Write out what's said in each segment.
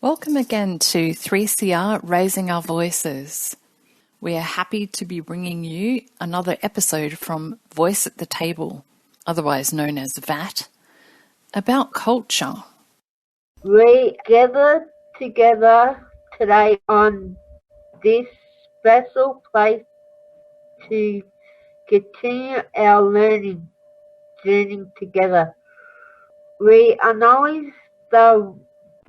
Welcome again to 3CR Raising Our Voices. We are happy to be bringing you another episode from Voice at the Table, otherwise known as VATT, about culture. We gather together today on this special place to continue our learning journey together. We acknowledge the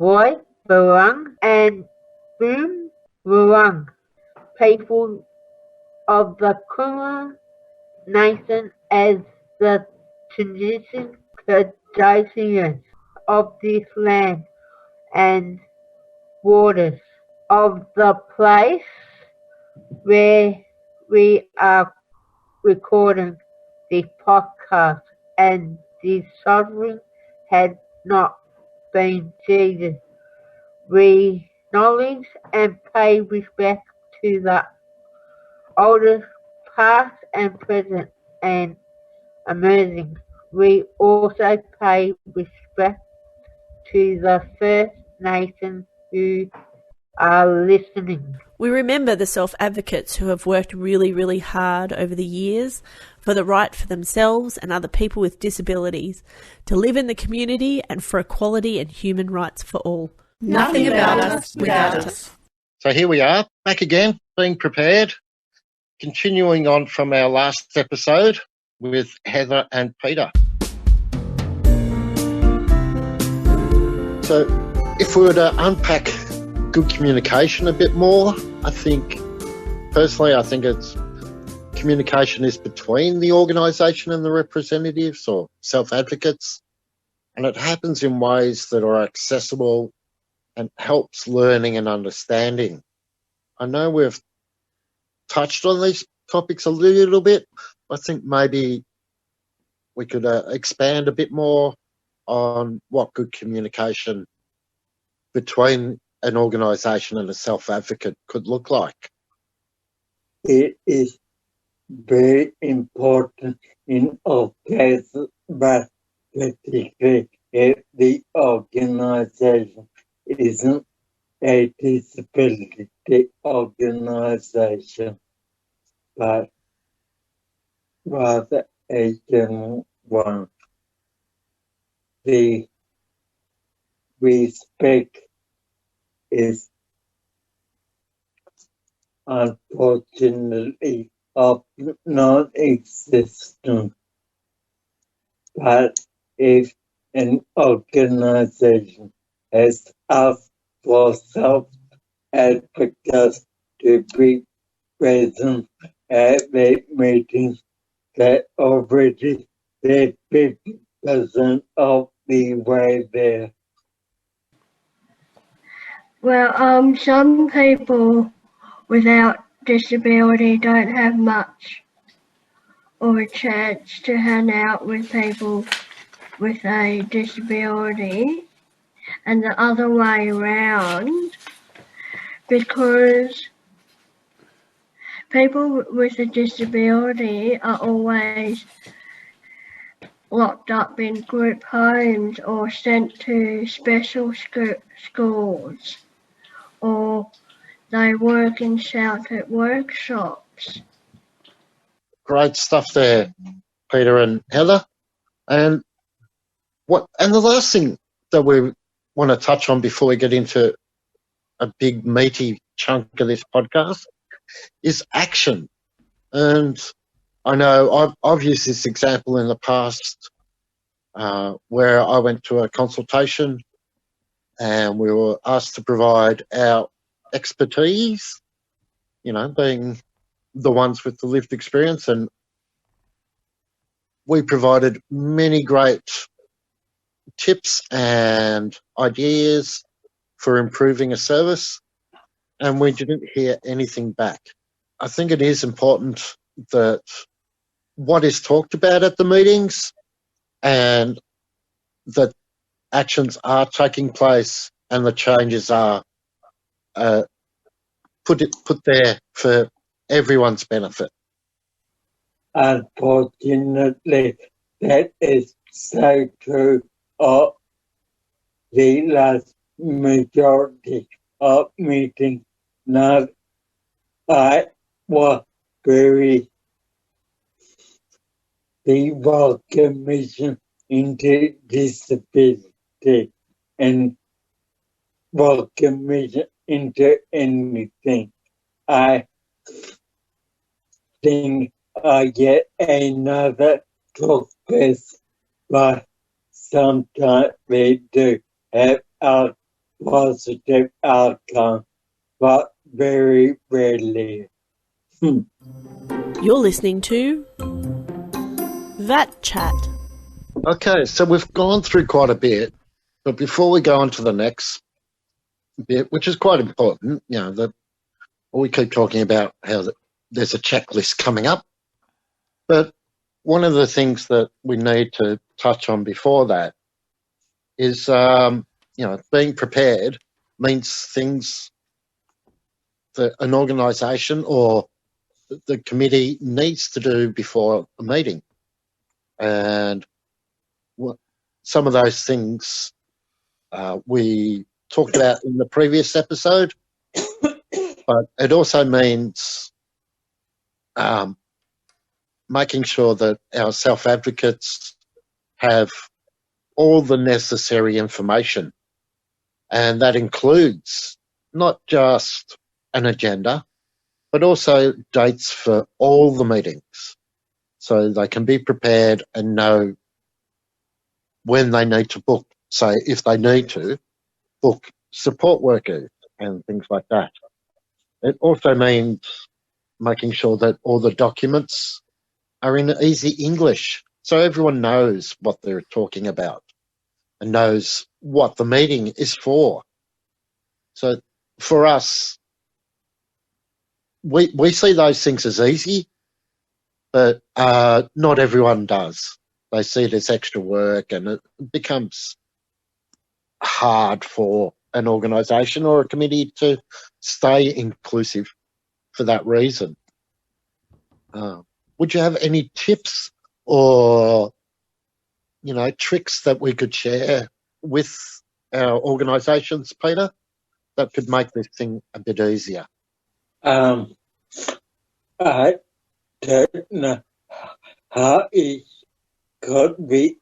Woi Wurrung and Boom Wurrung people of the Kulin Nation as the traditional custodians of this land and waters of the place where we are recording this podcast, and the sovereign had not been Jesus. We acknowledge and pay respect to the elders past and present and emerging. We also pay respect to the First Nations who are listening. We remember the self-advocates who have worked really, really hard over the years for the right for themselves and other people with disabilities to live in the community and for equality and human rights for all. Nothing about us without us. So here we are, back again, being prepared, continuing on from our last episode with Heather and Peter. So if we were to unpack good communication a bit more, I think it's communication is between the organisation and the representatives or self-advocates, and it happens in ways that are accessible and helps learning and understanding. I know we've touched on these topics a little bit. I think maybe we could expand a bit more on what good communication between an organisation and a self-advocate could look like. It is very important in all cases, but particularly if the organisation isn't a disability organisation, but rather a general one. The respect is unfortunately often non-existent, but if an organisation has asked for self-advocates to be present at their meetings, they're already 50% of the way there. Well, some people without disability don't have much of a chance to hang out with people with a disability, and the other way around, because people with a disability are always locked up in group homes or sent to special schools, or they work in sheltered workshops. Great stuff there, Peter and Heather. And the last thing that we want to touch on before we get into a big meaty chunk of this podcast is action. And I know I've used this example in the past where I went to a consultation and we were asked to provide our expertise, being the ones with the lived experience, and we provided many great tips and ideas for improving a service, and we didn't hear anything back. I think it is important that what is talked about at the meetings and that actions are taking place and the changes are put there for everyone's benefit. Unfortunately, that is so true of the last majority of meetings. Not I was very the welcomation into disability and welcomation into anything. I think I get another focus, but sometimes they do have a positive outcome, but very rarely. You're listening to VATT Chat. Okay, so we've gone through quite a bit, but before we go on to the next bit, which is quite important, we keep talking about how there's a checklist coming up, but one of the things that we need to touch on before that is, being prepared means things that an organisation or the committee needs to do before a meeting. And some of those things we talked about in the previous episode, but it also means making sure that our self-advocates have all the necessary information. And that includes not just an agenda, but also dates for all the meetings, so they can be prepared and know when they need to book, say, if they need to, book support workers and things like that. It also means making sure that all the documents are in easy English, so everyone knows what they're talking about and knows what the meeting is for. So for us, we see those things as easy, but not everyone does. They see it as extra work, and it becomes hard for an organisation or a committee to stay inclusive for that reason. Would you have any tips or, tricks that we could share with our organisations, Peter, that could make this thing a bit easier? I don't know how it could be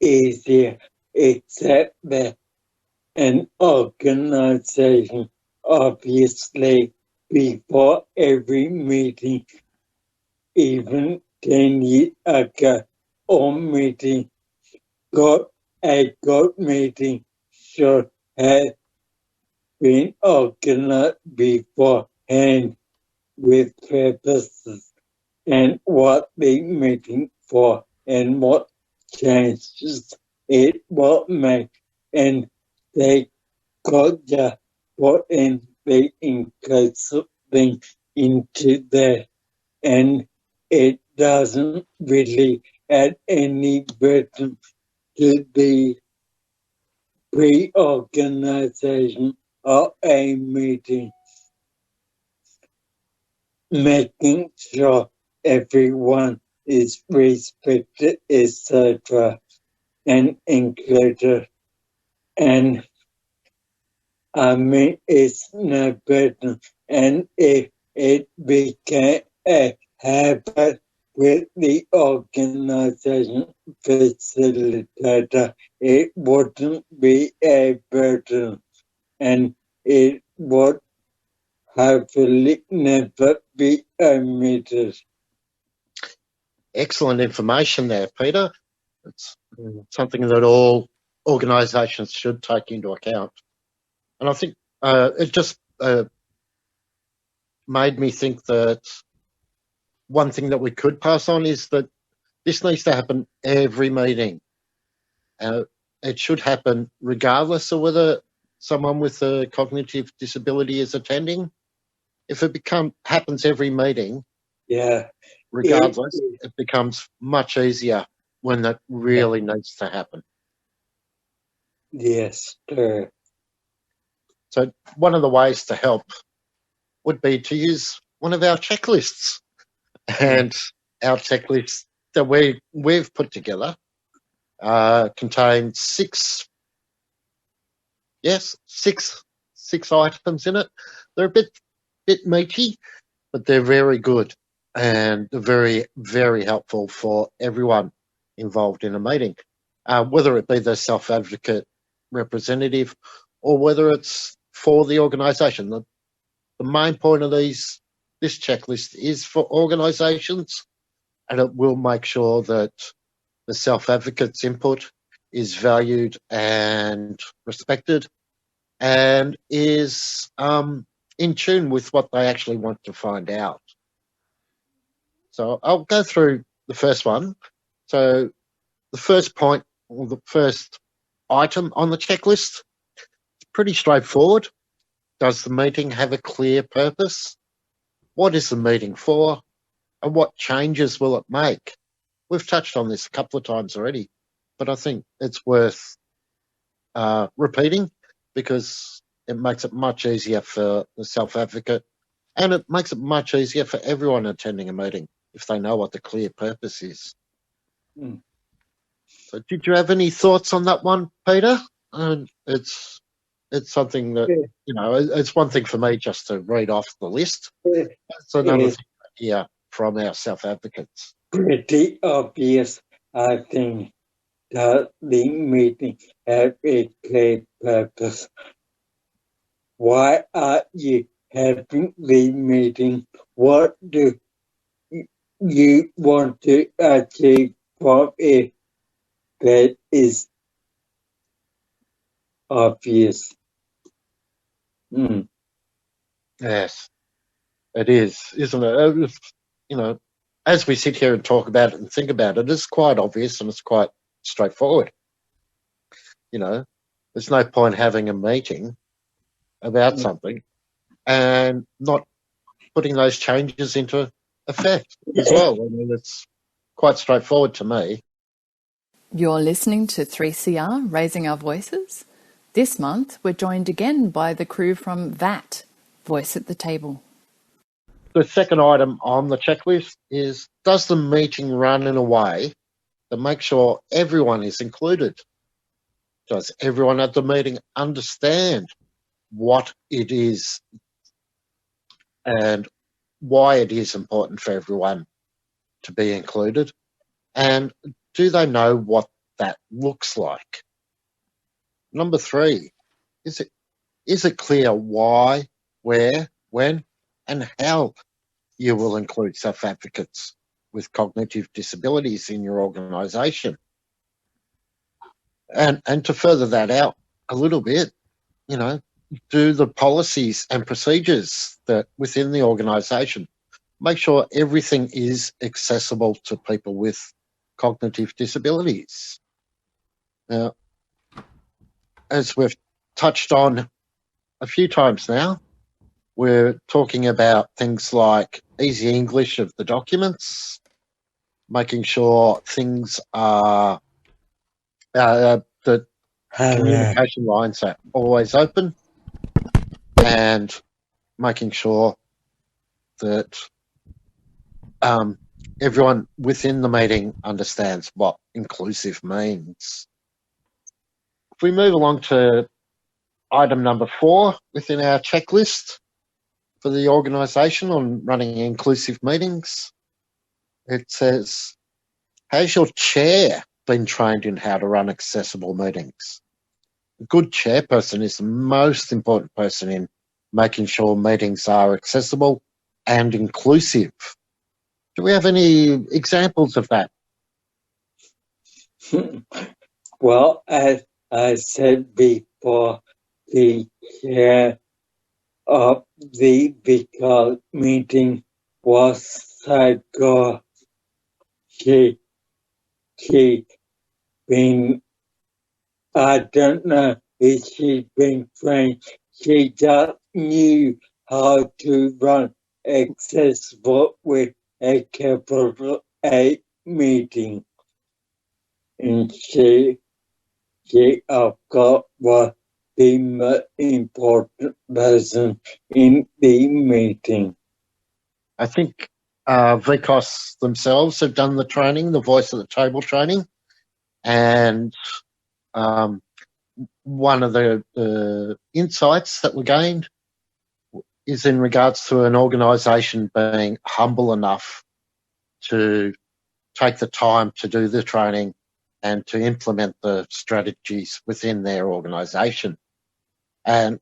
easier, except that an organisation, obviously, before every meeting, even 10 years ago, all meetings, a good meeting should have been organized beforehand with purposes and what the meeting for and what changes it will make, and they could just put in the inclusive thing into there, and it doesn't really add any burden to the pre-organization of a meeting, making sure everyone is respected, etc., and included. And it's no burden. And if it became a habit with the organization facilitator, it wouldn't be a burden, and it would hopefully never be omitted. Excellent information there, Peter. It's something that all organisations should take into account. And I think it just made me think that one thing that we could pass on is that this needs to happen every meeting. It should happen regardless of whether someone with a cognitive disability is attending. If it happens every meeting, regardless, it becomes much easier when that really needs to happen. Yes, sir. So one of the ways to help would be to use one of our checklists. And our checklist that we've put together contains 6 yes, six items in it. They're a bit meaty, but they're very good and very, very helpful for everyone involved in a meeting, whether it be the self-advocate representative or whether it's for the organisation. The main point of this checklist is for organisations, and it will make sure that the self-advocate's input is valued and respected and is in tune with what they actually want to find out. So I'll go through the first one. So the first point, or the first item on the checklist, is pretty straightforward. Does the meeting have a clear purpose? What is the meeting for? And what changes will it make? We've touched on this a couple of times already, but I think it's worth repeating because it makes it much easier for the self-advocate, and it makes it much easier for everyone attending a meeting if they know what the clear purpose is. Mm. So did you have any thoughts on that one, Peter? It's something that, it's one thing for me just to read off the list. It's another thing to hear from our self-advocates. Pretty obvious, I think, that the meeting have a clear purpose. Why are you having the meeting? What do you want to achieve from it? That is obvious. Yes, it is, isn't it? As we sit here and talk about it and think about it, it's quite obvious and it's quite straightforward. There's no point having a meeting about something and not putting those changes into effect as well. I mean, it's quite straightforward to me. You're listening to 3CR, Raising Our Voices. This month, we're joined again by the crew from VATT, Voice at the Table. The second item on the checklist is, does the meeting run in a way that makes sure everyone is included? Does everyone at the meeting understand what it is and why it is important for everyone to be included? And do they know what that looks like? Number 3, is it clear why, where, when, and how you will include self-advocates with cognitive disabilities in your organisation? And to further that out a little bit, do the policies and procedures that within the organisation make sure everything is accessible to people with cognitive disabilities? Now, as we've touched on a few times now, we're talking about things like easy English of the documents, making sure things are that communication lines are always open, and making sure that everyone within the meeting understands what inclusive means. If we move along to item number 4 within our checklist for the organisation on running inclusive meetings, it says, has your chair been trained in how to run accessible meetings? A good chairperson is the most important person in making sure meetings are accessible and inclusive. Do we have any examples of that? Well, as I said before, the chair of the VATT meeting was SARU. She been, I don't know if she's been trained, she just knew how to run accessible with a capital A meeting. And she of course was the most important person in the meeting. I think VCOS themselves have done the training, the Voice at the Table training, and one of the insights that were gained is in regards to an organisation being humble enough to take the time to do the training and to implement the strategies within their organisation. And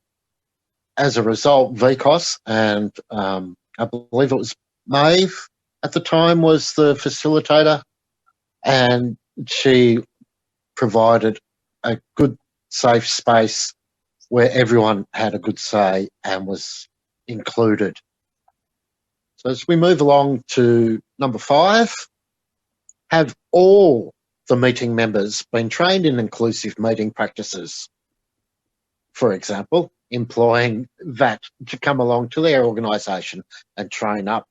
as a result, VCOS and I believe it was Maeve at the time was the facilitator, and she provided a good, safe space where everyone had a good say and was included. So as we move along to number 5, have all the meeting members been trained in inclusive meeting practices? For example, employing VATT to come along to their organisation and train up.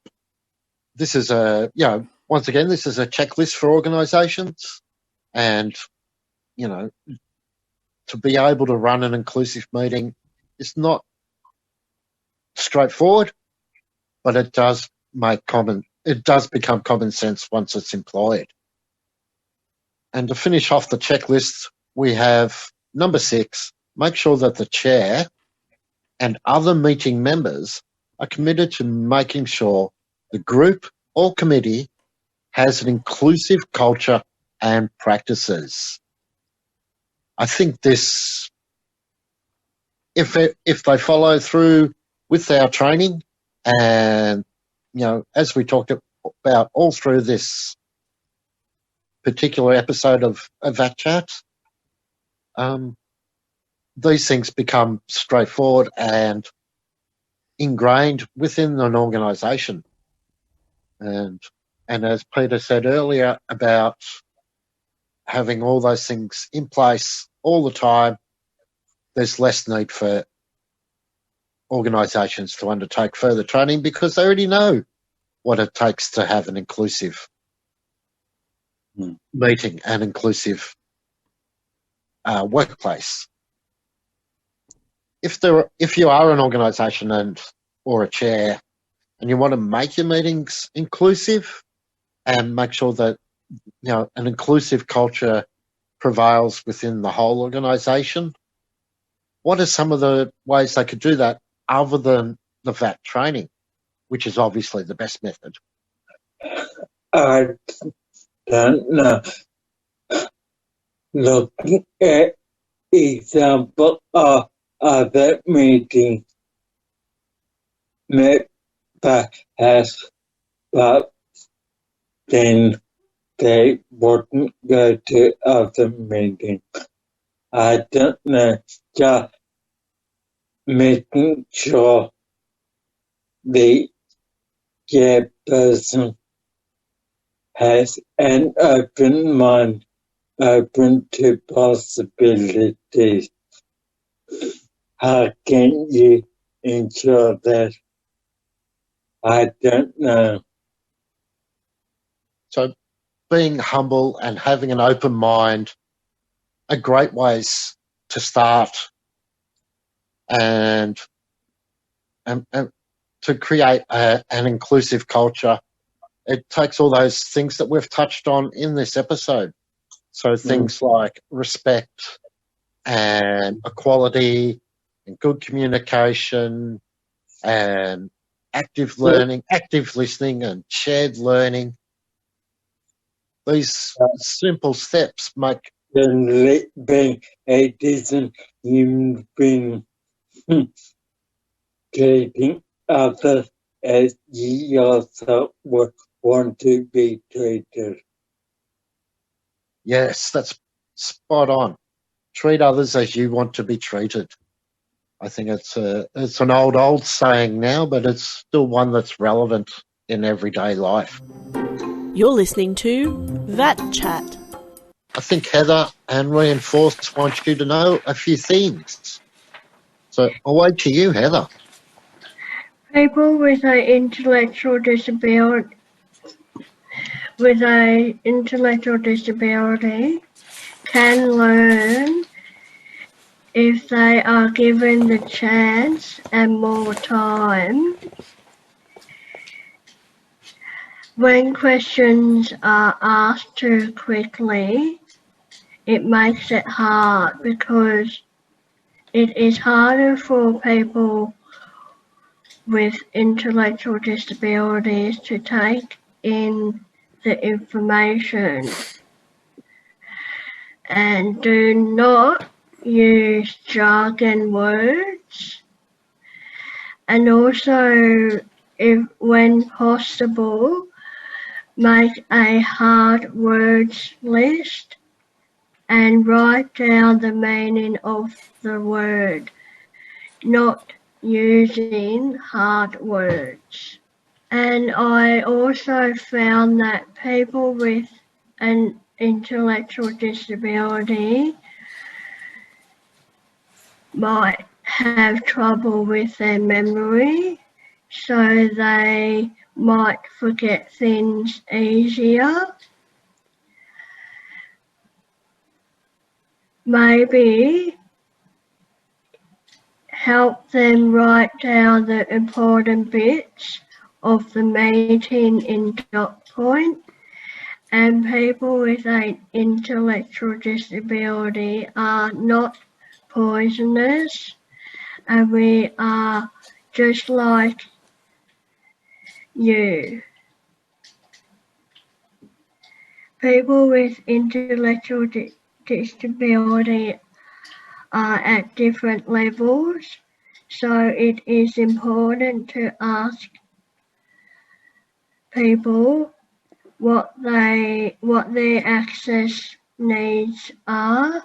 This is once again, this is a checklist for organisations, and, to be able to run an inclusive meeting is not straightforward, but it does become common sense once it's employed. And to finish off the checklist, we have number 6, make sure that the chair and other meeting members are committed to making sure the group or committee has an inclusive culture and practices. I think this, if they follow through with our training, and, as we talked about all through this particular episode of VATT Chat, these things become straightforward and ingrained within an organisation. And as Peter said earlier about having all those things in place all the time, there's less need for organisations to undertake further training because they already know what it takes to have an inclusive meeting and inclusive workplace. If you are an organisation or a chair and you want to make your meetings inclusive and make sure that an inclusive culture prevails within the whole organisation, what are some of the ways they could do that other than the VATT training, which is obviously the best method? I don't know. Looking at example of other meetings, perhaps, but then they wouldn't go to other meetings. I don't know, just making sure the chairperson has an open mind, open to possibilities. How can you ensure that? I don't know. So being humble and having an open mind are great ways to start and to create an inclusive culture. It takes all those things that we've touched on in this episode. So things like respect and equality and good communication and active learning, active listening and shared learning. These simple steps make being a decent human being, treating others as you yourself would want to be treated. Yes, that's spot on. Treat others as you want to be treated. I think it's an old saying now, but it's still one that's relevant in everyday life. You're listening to VATT Chat. I think Heather and Reinforce want you to know a few things. So away to you, Heather. People with an intellectual disability can learn if they are given the chance and more time. When questions are asked too quickly, it makes it hard because it is harder for people with intellectual disabilities to take in the information and do not use jargon words, and also, if when possible, make a hard words list and write down the meaning of the word, not using hard words. And I also found that people with an intellectual disability might have trouble with their memory, so they might forget things easier. Maybe help them write down the important bits of the meeting in dot point. And people with an intellectual disability are not poisonous, and we are just like you. People with intellectual disability are at different levels, so it is important to ask people what their access needs are,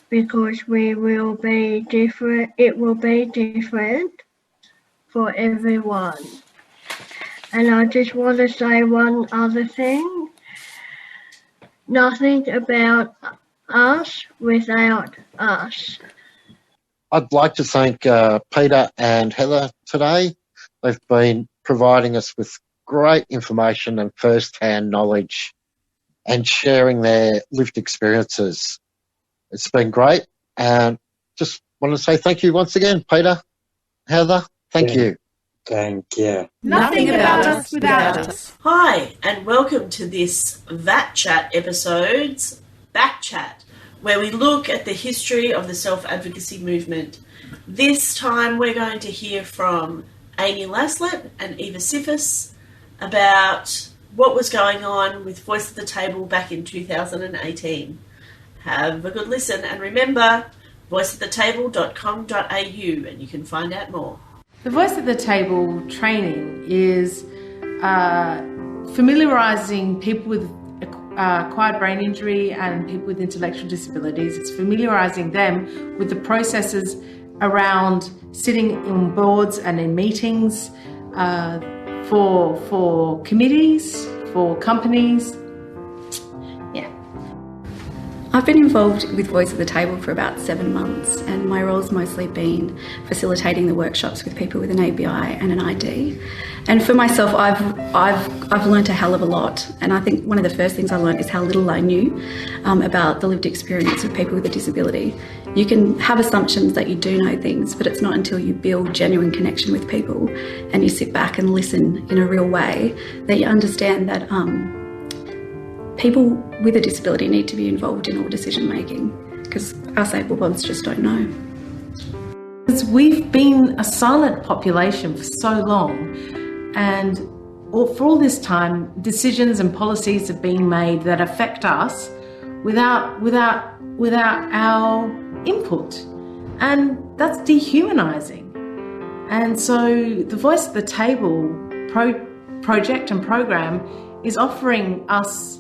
because it will be different for everyone. And I just want to say one other thing. Nothing about us without us. I'd like to thank Peter and Heather today. They've been providing us with great information and first-hand knowledge and sharing their lived experiences. It's been great, and just want to say thank you once again, Peter, Heather, thank you. Thank you. Nothing about us without us. Hi, and welcome to this VATT Chat episode's VATT Chat, where we look at the history of the self-advocacy movement. This time we're going to hear from Amy Laslett and Eva Siffis about what was going on with Voice at the Table back in 2018. Have a good listen, and remember, voiceatthetable.com.au, and you can find out more. The Voice at the Table training is familiarising people with acquired brain injury and people with intellectual disabilities. It's familiarising them with the processes around sitting in boards and in meetings for committees, for companies. I've been involved with Voice at the Table for about 7 months, and my role's mostly been facilitating the workshops with people with an ABI and an ID. And for myself, I've learnt a hell of a lot, and I think one of the first things I learnt is how little I knew about the lived experience of people with a disability. You can have assumptions that you do know things, but it's not until you build genuine connection with people and you sit back and listen in a real way that you understand that people with a disability need to be involved in all decision making, because us able ones just don't know. Because we've been a silent population for so long, and for all this time, decisions and policies have been made that affect us without our input, and that's dehumanising. And so the Voice at the Table project and program is offering us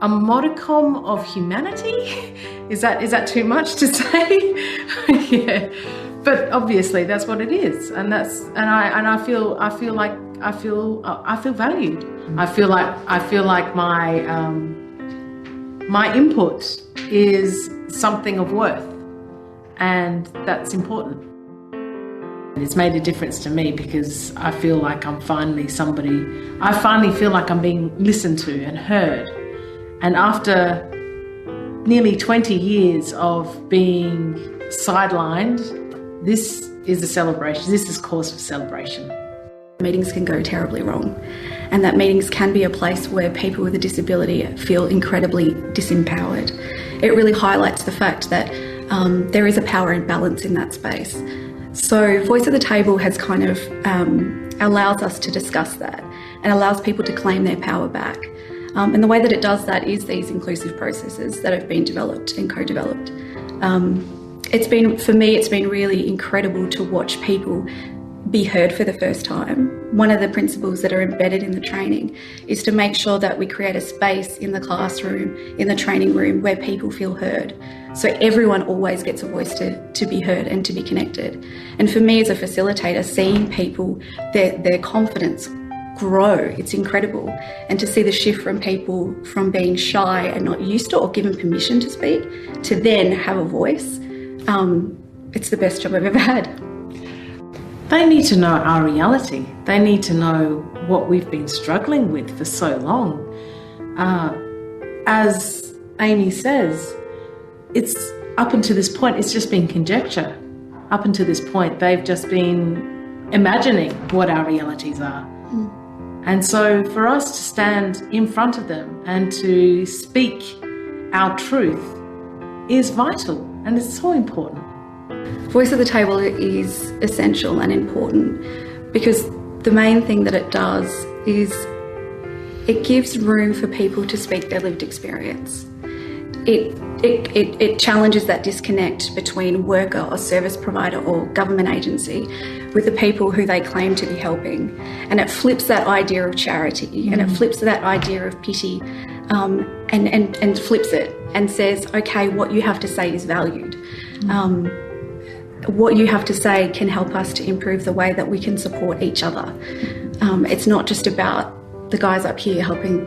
a modicum of humanity. Is that too much to say? Yeah, but obviously that's what it is, and I feel valued. I feel like my input is something of worth, and that's important. It's made a difference to me because I feel like I'm finally somebody. I finally feel like I'm being listened to and heard. And after nearly 20 years of being sidelined, this is a celebration. This is cause for celebration. Meetings can go terribly wrong, and that meetings can be a place where people with a disability feel incredibly disempowered. It really highlights the fact that there is a power imbalance in that space. So Voice at the Table has kind of allows us to discuss that and allows people to claim their power back. And the way that it does that is these inclusive processes that have been developed and co-developed. For me, it's been really incredible to watch people be heard for the first time. One of the principles that are embedded in the training is to make sure that we create a space in the classroom, in the training room, where people feel heard. So everyone always gets a voice to be heard and to be connected. And for me as a facilitator, seeing people, their confidence grow, it's incredible. And to see the shift from people from being shy and not used to or given permission to speak to then have a voice, it's the best job I've ever had. They need to know our reality. They need to know what we've been struggling with for so long. As Amy says, it's up until this point, it's just been conjecture. Up until this point, they've just been imagining what our realities are. And so for us to stand in front of them and to speak our truth is vital, and it's so important. Voice at the Table is essential and important because the main thing that it does is it gives room for people to speak their lived experience. It challenges that disconnect between worker or service provider or government agency with the people who they claim to be helping. And it flips that idea of charity and it flips that idea of pity and flips it and says, okay, what you have to say is valued. What you have to say can help us to improve the way that we can support each other. It's not just about the guys up here helping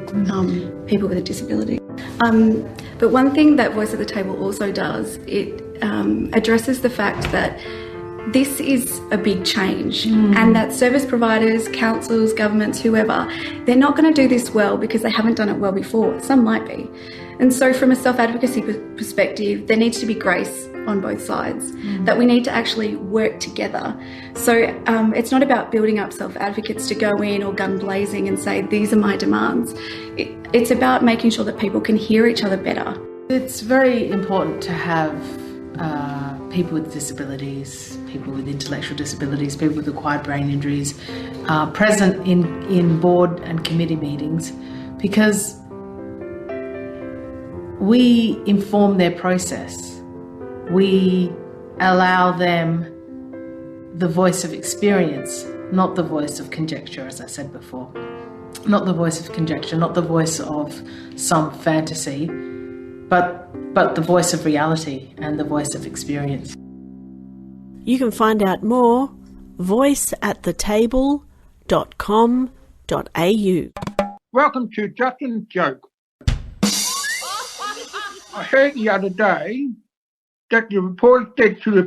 people with a disability. But one thing that Voice at the Table also does, it addresses the fact that this is a big change and that service providers, councils, governments, whoever, they're not going to do this well because they haven't done it well before. Some might be. And so from a self-advocacy perspective, there needs to be grace on both sides, that we need to actually work together. So it's not about building up self-advocates to go in or gun blazing and say, these are my demands. It's about making sure that people can hear each other better. It's very important to have people with disabilities, people with intellectual disabilities, people with acquired brain injuries present in board and committee meetings, because we inform their process. We allow them the voice of experience, not the voice of conjecture, as I said before. Not the voice of conjecture, not the voice of some fantasy, but the voice of reality and the voice of experience. You can find out more voiceatthetable.com.au. Welcome to Justin's Joke. I heard the other day that the reporter said to the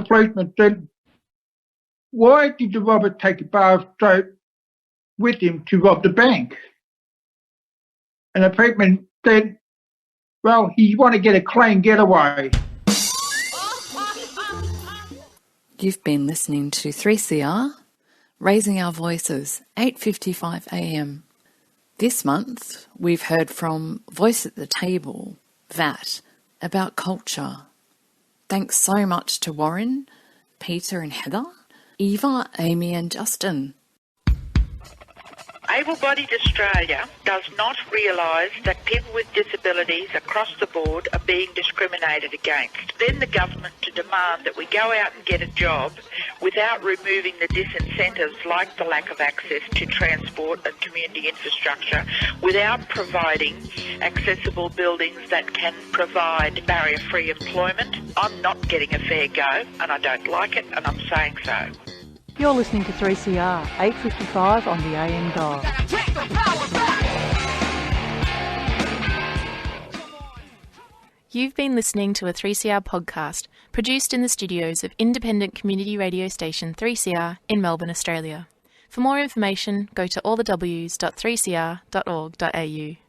policeman said, why did the robber take a bar of soap with him to rob the bank? And the policeman said, well, he wanted to get a clean getaway. You've been listening to 3CR, Raising Our Voices, 8:55 a.m. This month, we've heard from Voice at the Table, VATT, about culture. Thanks so much to Warren, Peter and Heather, Eva, Amy and Justin. Able-bodied Australia does not realise that people with disabilities across the board are being discriminated against. Then the government to demand that we go out and get a job without removing the disincentives like the lack of access to transport and community infrastructure, without providing accessible buildings that can provide barrier-free employment. I'm not getting a fair go and I don't like it, and I'm saying so. You're listening to 3CR, 8:55 on the AM dial. You've been listening to a 3CR podcast produced in the studios of independent community radio station 3CR in Melbourne, Australia. For more information, go to allthews.3cr.org.au.